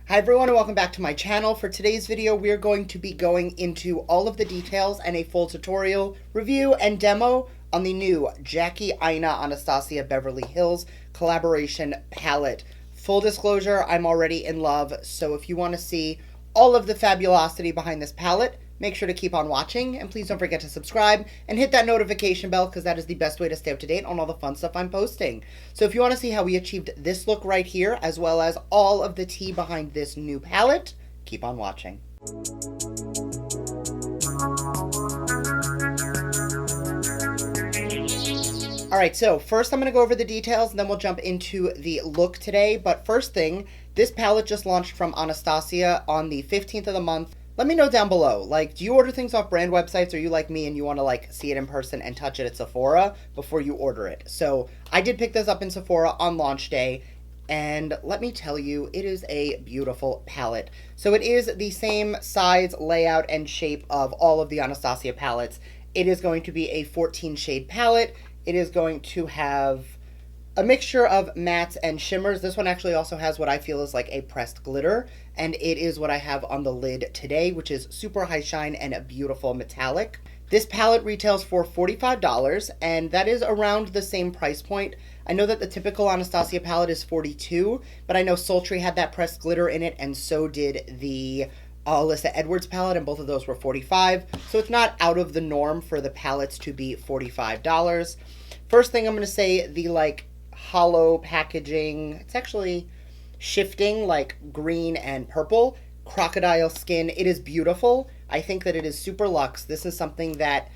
Hi everyone and welcome back to my channel. For today's video, we're going to be going into all of the details and a full tutorial, review, and demo on the new Jackie Aina Anastasia Beverly Hills collaboration palette. Full disclosure, I'm already in love, so if you want to see all of the fabulosity behind this palette, make sure to keep on watching, and please don't forget to subscribe and hit that notification bell because that is the best way to stay up to date on all the fun stuff I'm posting. So if you want to see how we achieved this look right here, as well as all of the tea behind this new palette, keep on watching. Alright, so first I'm going to go over the details and then we'll jump into the look today. But first thing, this palette just launched from Anastasia on the 15th of the month. Let me know down below, like, do you order things off brand websites, or are you like me and you want to like see it in person and touch it at Sephora before you order it? So I did pick this up in Sephora on launch day, and let me tell you, it is a beautiful palette. So it is the same size, layout, and shape of all of the Anastasia palettes. It is going to be a 14 shade palette. It is going to have a mixture of mattes and shimmers. This one actually also has what I feel is like a pressed glitter, and it is what I have on the lid today, which is super high shine and a beautiful metallic. This palette retails for $45, and that is around the same price point. I know that the typical Anastasia palette is $42, but I know Sultry had that pressed glitter in it, and so did the Alyssa Edwards palette, and both of those were $45. So it's not out of the norm for the palettes to be $45. First thing I'm going to say, the like hollow packaging, it's actually shifting like green and purple crocodile skin. It is beautiful. I think that it is super luxe. This is something that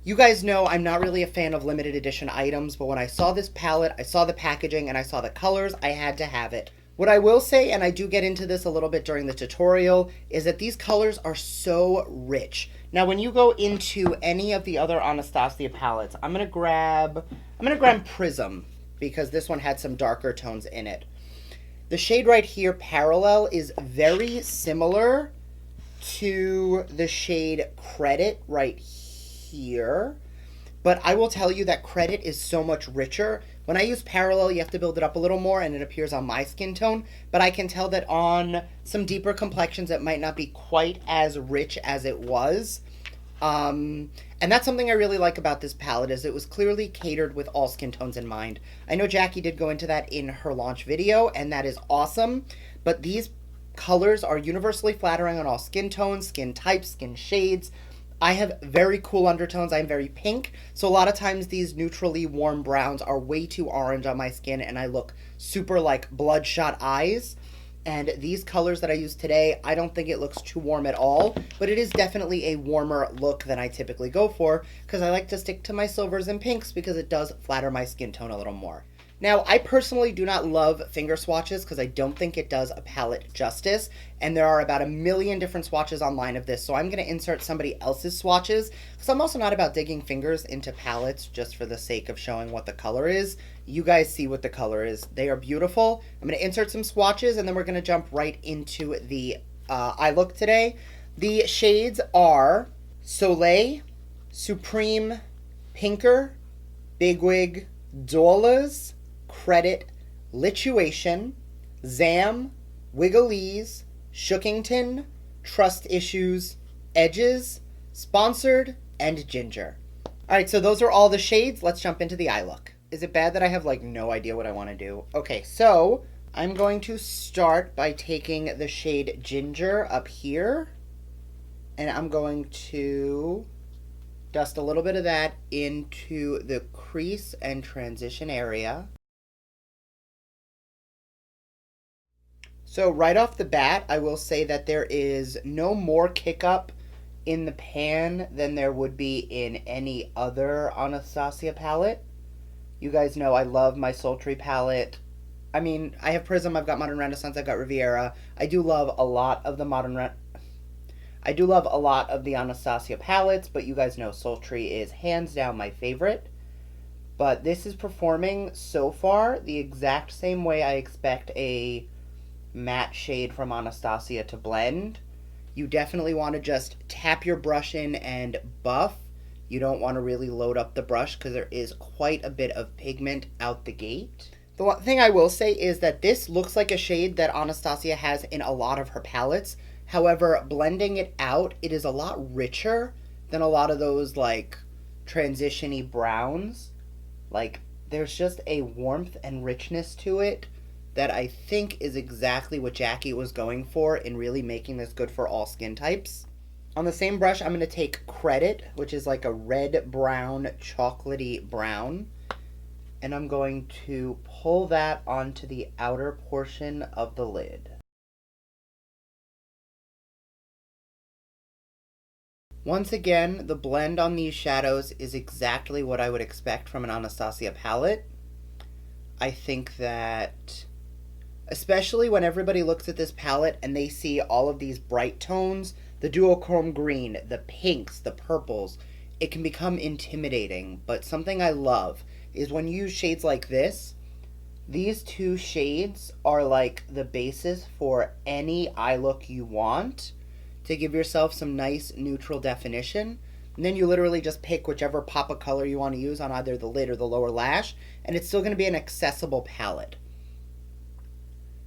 you guys know I'm not really a fan of limited edition items, but when I saw this palette, I saw the packaging and I saw the colors, I had to have it. What I will say, and I do get into this a little bit during the tutorial, is that these colors are so rich. Now, when you go into any of the other Anastasia palettes, I'm gonna grab Prism, because this one had some darker tones in it. The shade right here, Parallel, is very similar to the shade Credit right here, but I will tell you that Credit is so much richer. When I use Parallel, you have to build it up a little more, and it appears on my skin tone, but I can tell that on some deeper complexions, it might not be quite as rich as it was. And that's something I really like about this palette, is it was clearly catered with all skin tones in mind. I know Jackie did go into that in her launch video, and that is awesome, but these colors are universally flattering on all skin tones, skin types, skin shades. I have very cool undertones. I'm very pink, so a lot of times these neutrally warm browns are way too orange on my skin, and I look super like bloodshot eyes. And these colors that I use today, I don't think it looks too warm at all, but it is definitely a warmer look than I typically go for, because I like to stick to my silvers and pinks because it does flatter my skin tone a little more. Now, I personally do not love finger swatches because I don't think it does a palette justice, and there are about 1 million different swatches online of this, so I'm going to insert somebody else's swatches, because I'm also not about digging fingers into palettes just for the sake of showing what the color is. You guys see what the color is. They are beautiful. I'm going to insert some swatches, and then we're going to jump right into the eye look today. The shades are Soleil, Supreme, Pinker, Bigwig, Dollars, Credit, Lituation, Zam, Wigglese, Shookington, Trust Issues, Edges, Sponsored, and Ginger. Alright, so those are all the shades. Let's jump into the eye look. Is it bad that I have like no idea what I want to do? Okay, so I'm going to start by taking the shade Ginger up here, and I'm going to dust a little bit of that into the crease and transition area. So right off the bat, I will say that there is no more kick up in the pan than there would be in any other Anastasia palette. You guys know I love my Sultry palette. I mean, I have Prism, I've got Modern Renaissance, I've got Riviera. I do love a lot of the Anastasia palettes, but you guys know Sultry is hands down my favorite. But this is performing so far the exact same way I expect a matte shade from Anastasia to blend. You definitely want to just tap your brush in and buff. You don't want to really load up the brush because there is quite a bit of pigment out the gate. The one thing I will say is that this looks like a shade that Anastasia has in a lot of her palettes. However, blending it out, it is a lot richer than a lot of those like transition-y browns. Like, there's just a warmth and richness to it that I think is exactly what Jackie was going for in really making this good for all skin types. On the same brush, I'm going to take Credit, which is like a red-brown, chocolatey brown. And I'm going to pull that onto the outer portion of the lid. Once again, the blend on these shadows is exactly what I would expect from an Anastasia palette. I think that, especially when everybody looks at this palette and they see all of these bright tones, the duochrome green, the pinks, the purples, it can become intimidating. But something I love is when you use shades like this, these two shades are like the basis for any eye look you want to give yourself some nice neutral definition. And then you literally just pick whichever pop of color you want to use on either the lid or the lower lash, and it's still going to be an accessible palette.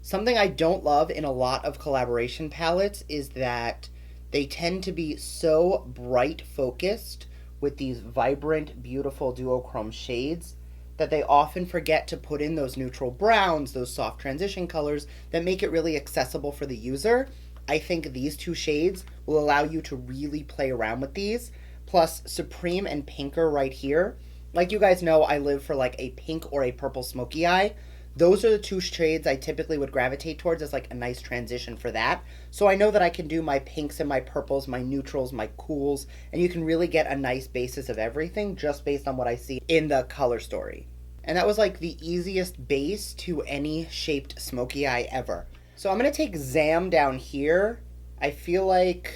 Something I don't love in a lot of collaboration palettes is that they tend to be so bright focused with these vibrant, beautiful duochrome shades that they often forget to put in those neutral browns, those soft transition colors that make it really accessible for the user. I think these two shades will allow you to really play around with these. Plus, Supreme and Pinker right here. Like you guys know, I live for like a pink or a purple smoky eye. Those are the two shades I typically would gravitate towards as like a nice transition for that. So I know that I can do my pinks and my purples, my neutrals, my cools, and you can really get a nice basis of everything just based on what I see in the color story. And that was like the easiest base to any shaped smoky eye ever. So I'm going to take Zam down here. I feel like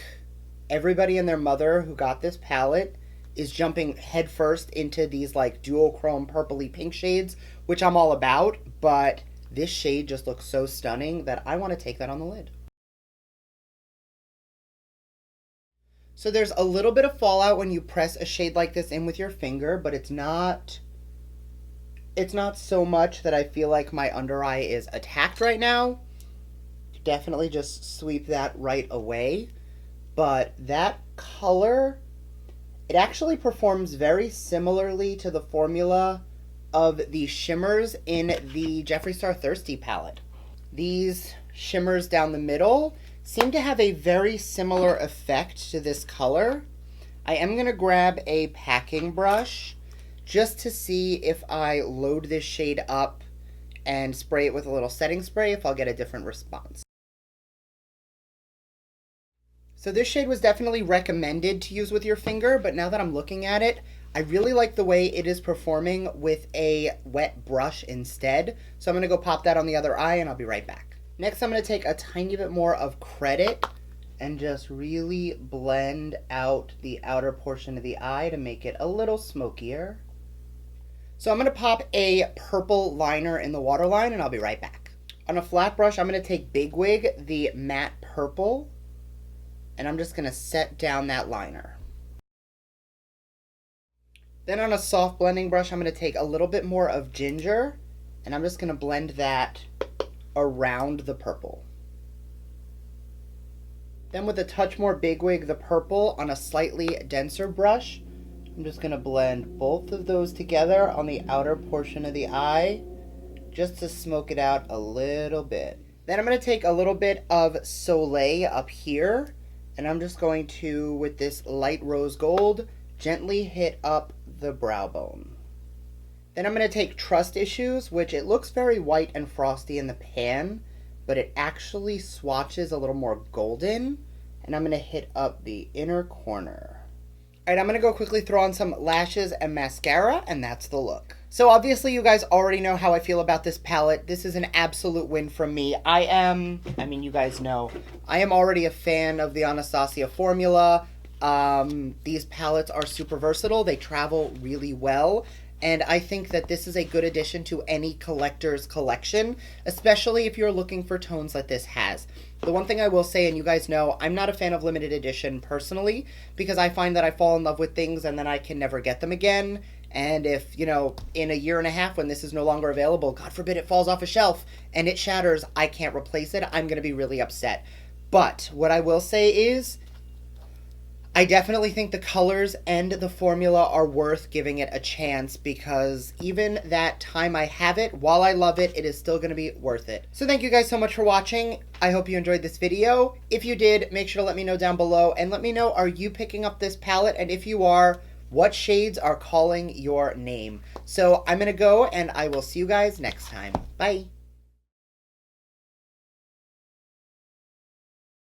everybody and their mother who got this palette is jumping headfirst into these like duochrome purpley pink shades, which I'm all about, but this shade just looks so stunning that I want to take that on the lid. So there's a little bit of fallout when you press a shade like this in with your finger, but it's not so much that I feel like my under eye is attacked right now. Definitely just sweep that right away. But that color, it actually performs very similarly to the formula of the shimmers in the Jeffree Star Thirsty palette. These shimmers down the middle seem to have a very similar effect to this color. I am going to grab a packing brush just to see if I load this shade up and spray it with a little setting spray, if I'll get a different response. So this shade was definitely recommended to use with your finger, but now that I'm looking at it, I really like the way it is performing with a wet brush instead. So I'm going to go pop that on the other eye and I'll be right back. Next, I'm going to take a tiny bit more of Credit and just really blend out the outer portion of the eye to make it a little smokier. So I'm going to pop a purple liner in the waterline and I'll be right back. On a flat brush, I'm going to take Big Wig, the matte purple, and I'm just going to set down that liner. Then on a soft blending brush, I'm going to take a little bit more of Ginger, and I'm just going to blend that around the purple. Then with a touch more Big Wig, the purple, on a slightly denser brush, I'm just going to blend both of those together on the outer portion of the eye, just to smoke it out a little bit. Then I'm going to take a little bit of Soleil up here, and I'm just going to, with this light rose gold, gently hit up the brow bone. Then I'm going to take Trust Issues, which it looks very white and frosty in the pan, but it actually swatches a little more golden, and I'm going to hit up the inner corner. Alright, I'm going to go quickly throw on some lashes and mascara, and that's the look. So obviously you guys already know how I feel about this palette. This is an absolute win from me. You guys know, I am already a fan of the Anastasia formula. These palettes are super versatile. They travel really well. And I think that this is a good addition to any collector's collection, especially if you're looking for tones that this has. The one thing I will say, and you guys know, I'm not a fan of limited edition personally, because I find that I fall in love with things and then I can never get them again. And if, in a year and a half when this is no longer available, God forbid it falls off a shelf and it shatters, I can't replace it, I'm going to be really upset. But what I will say is, I definitely think the colors and the formula are worth giving it a chance, because even that time I have it, while I love it, it is still going to be worth it. So thank you guys so much for watching. I hope you enjoyed this video. If you did, make sure to let me know down below, and let me know, are you picking up this palette? And if you are, what shades are calling your name? So I'm going to go, and I will see you guys next time. Bye.